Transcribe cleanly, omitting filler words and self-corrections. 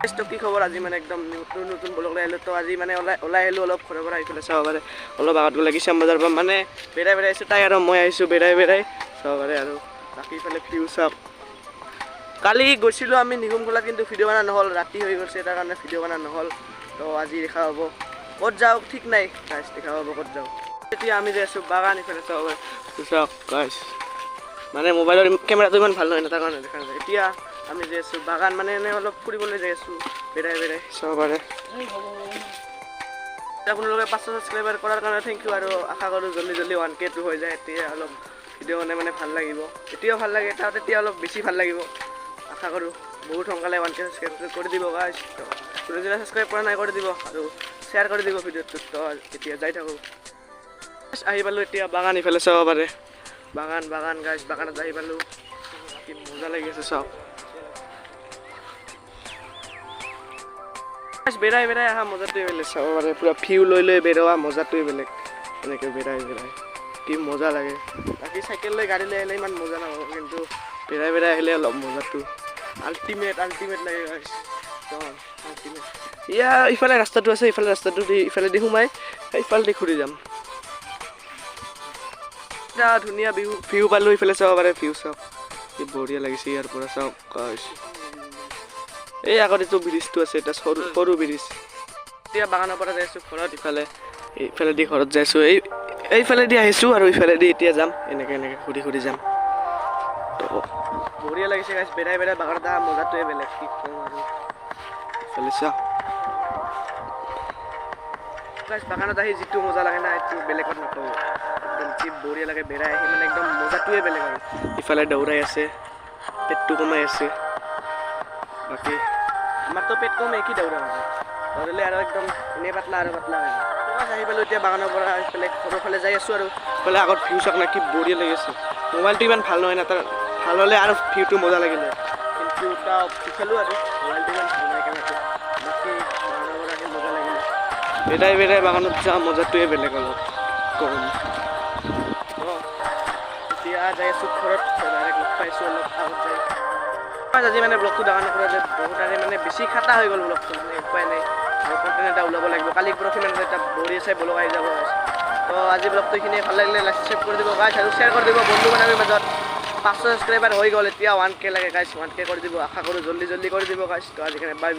তো কি খবৰ আজি মানে একদম নতুন নতুন ব্লগ লৈ আহিলোঁ তো আজি মানে ওলাই আহিলোঁ অলপ ঘৰৰ পৰা আহিফালে চাব পাৰে অলপ আগত গ'লে কিষান বজাৰ পৰা মানে বেৰাই আহিছোঁ তাই আৰু মই আহিছোঁ বেৰাই চাব পাৰে আৰু বাকী ইফালে ভিউ চাওক কালি গৈছিলোঁ আমি নিগুম খোলাত কিন্তু ভিডিঅ' বনা নহ'ল ৰাতি হৈ গৈছে তাৰ কাৰণে ভিডিঅ' বনা নহ'ল তো আজি দেখা হ'ব ক'ত যাওঁ ঠিক নাই গাইছ দেখা হ'ব ক'ত যাওঁ এতিয়া আমি যাই আছোঁ বাগান ইফালে চাব পাৰে চাওক গাইছ মানে মোবাইলৰ কেমেৰাটো ইমান ভাল নহয় না তাৰ কাৰণে দেখা নাযায় এতিয়া আমি যাই আছোঁ বাগান মানে এনে অলপ ফুৰিবলৈ যাই আছোঁ বেৰাই চাব পাৰে আপোনালোকে 500 ছাবস্ক্ৰাইবাৰ কৰাৰ কাৰণে থেংক ইউ আৰু আশা কৰোঁ জল্দি 1K হৈ যায় এতিয়া অলপ ভিডিঅ' মানে ভাল লাগিব এতিয়াও ভাল লাগে তাত এতিয়া অলপ বেছি ভাল লাগিব আশা কৰোঁ বহুত সোনকালে 1K ছাবস্ক্ৰাইব কৰি দিব গাইছ যোনে ছাবস্ক্ৰাইব কৰা নাই কৰি দিব আৰু শ্বেয়াৰ কৰি দিব ভিডিঅ'টো তো এতিয়া যাই থাকোঁ আহি পালোঁ এতিয়া বাগান ইফালে চাব পাৰে বাগান গাইছ বাগানত আহি পালোঁ কি মজা লাগি আছে চাওক বেৰাই অহা মজাটোৱে বেলেগ চাব পাৰে পুৰা ভিউ লৈ বেৰোৱা মজাটোৱে বেলেগ এনেকৈ বেৰাই কি মজা লাগে বাকী চাইকেল লৈ গাড়ী লৈ আহিলে ইমান মজা নাপাব কিন্তু বেৰাই আহিলে অলপ মজাটো আল্টিমেট লাগে গাইছ আল্টিমেট ইফালে ৰাস্তাটো আছে ইফালেদি সোমাই ইফালেদি ঘূৰি যাম এটা ধুনীয়া ভিউ পালোঁ ইফালে চাব পাৰে ভিউ চাওক কি বঢ়িয়া লাগিছে ইয়াৰ পৰা চাওক গাইছ এই আগত এইটো ব্ৰিজটো আছে এটা সৰু ব্ৰিজ এতিয়া বাগানৰ পৰা যাই আছোঁ ঘৰত ইফালেদি ঘৰত যাই আছোঁ এইফালেদি আহিছোঁ আৰু ইফালেদি এতিয়া যাম এনেকৈ ঘূৰি যাম তো বঢ়িয়া লাগিছে গাইছ বেৰাই বাগানত অহা মজাটোৱে বেলেগ কি কওঁ আৰু ইফালে চাওক গাইছ বাগানত আহি যিটো মজা লাগে না এইটো বেলেগত নাপাব একদম যি বঢ়িয়া লাগে বেৰাই আহি মানে একদম মজাটোৱে বেলেগ আৰু ইফালে দৌৰাই আছে পেটটো কমাই আছে বাকী আমাৰতো পেট কমে কি দৌৰিলে আৰু একদম এনেই পাতলা হৈ যায় আহি পালোঁ এতিয়া বাগানৰ পৰা এইফালে ঘৰৰ ফালে যাই আছোঁ আৰু এইফালে আগত ভিউ চাওক না কি বঢ়িয়া লাগি আছে মোবাইলটো ইমান ভাল নহয় না তাৰ ভাল হ'লে আৰু ভিউটো মজা লাগিলে কিন্তু তাও উঠালোঁ আৰু মোবাইলটো ইমান ভাল নহয় কেমেৰাটো বাকী বাগানৰ পৰা আহি মজা লাগিলে বেৰাই বাগানত যোৱা মজাটোৱে বেলেগ অলপ কম এতিয়া যাই আছোঁ ঘৰত ডাইৰেক্ট লগ পাইছোঁ অলপ আগত যাই আজি মানে ব্লগটো দেখা নকৰা যে বহুত মানে বেছি খাটা হৈ গ'ল ব্লগটো মানে উপায় নাই আৰু কণ্টেণ্ট এটা ওলাব লাগিব কালি পৰহি মানে এটা বঢ়িয়া চাই ব্লগ আহি যাব তো আজি ব্লগটো এইখিনি ভাল লাগিলে লাইক সাবস্ক্ৰাইব কৰি দিব গাইছ আৰু শ্বেয়াৰ কৰি দিব বন্ধু বান্ধৱীৰ মাজত 500 ছাবস্ক্ৰাইবাৰ হৈ গ'ল এতিয়া 1K লাগে গাইছ 1K কৰি দিব আশা কৰোঁ জল্দি কৰি দিব গাইছ তো আজিকাৰণে বাই